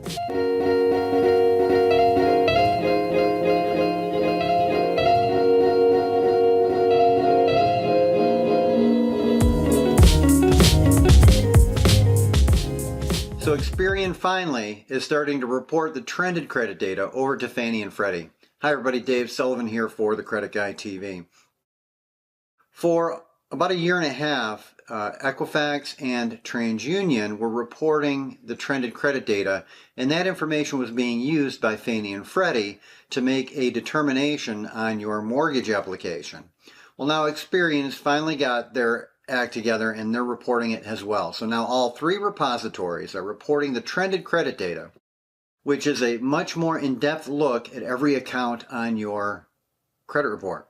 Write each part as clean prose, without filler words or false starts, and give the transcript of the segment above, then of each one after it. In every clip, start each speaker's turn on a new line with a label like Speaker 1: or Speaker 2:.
Speaker 1: So Experian finally is starting to report the trended credit data over to Fannie and Freddie. Hi everybody, Dave Sullivan here for the Credit Guy TV. For about a year and a half, Equifax and TransUnion were reporting the trended credit data, and that information was being used by Fannie and Freddie to make a determination on your mortgage application. Well, now Experian finally got their act together and they're reporting it as well. So now all three repositories are reporting the trended credit data, which is a much more in-depth look at every account on your credit report.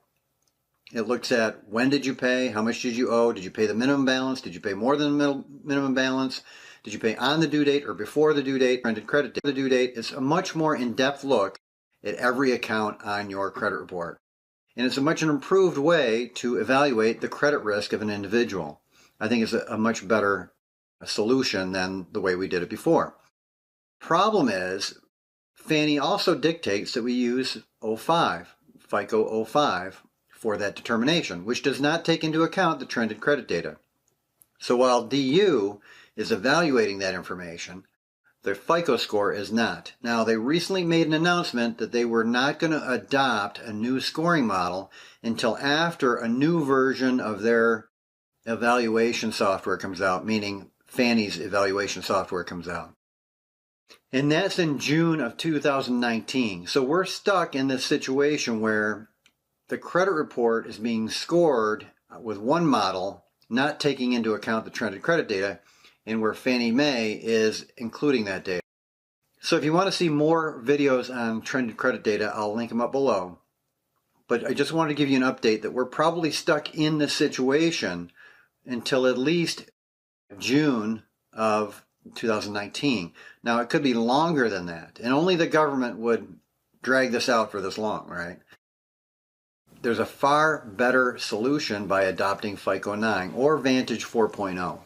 Speaker 1: It looks at when did you pay, how much did you owe, did you pay the minimum balance, did you pay more than the minimum balance, did you pay on the due date or before the due date, trended credit date, the due date. It's a much more in-depth look at every account on your credit report. And it's a much improved way to evaluate the credit risk of an individual. I think it's a much better solution than the way we did it before. Problem is, Fannie also dictates that we use 05, FICO 05, for that determination, which does not take into account the trended credit data. So while DU is evaluating that information, the FICO score is not. Now, they recently made an announcement that they were not going to adopt a new scoring model until after a new version of their evaluation software comes out, meaning Fannie's evaluation software comes out. And that's in June of 2019. So we're stuck in this situation where the credit report is being scored with one model, not taking into account the trended credit data, and where Fannie Mae is including that data. So if you want to see more videos on trended credit data, I'll link them up below. But I just wanted to give you an update that we're probably stuck in this situation until at least June of 2019. Now, it could be longer than that, and only the government would drag this out for this long, right? There's a far better solution by adopting FICO 9 or Vantage 4.0.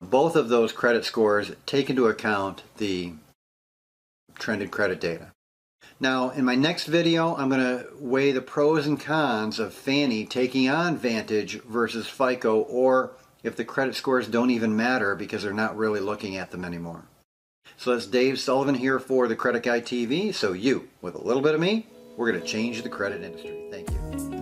Speaker 1: Both of those credit scores take into account the trended credit data. Now, in my next video, I'm going to weigh the pros and cons of Fannie taking on Vantage versus FICO, or if the credit scores don't even matter because they're not really looking at them anymore. So that's Dave Sullivan here for the Credit Guy TV. So you, with a little bit of me, we're going to change the credit industry. Thank you.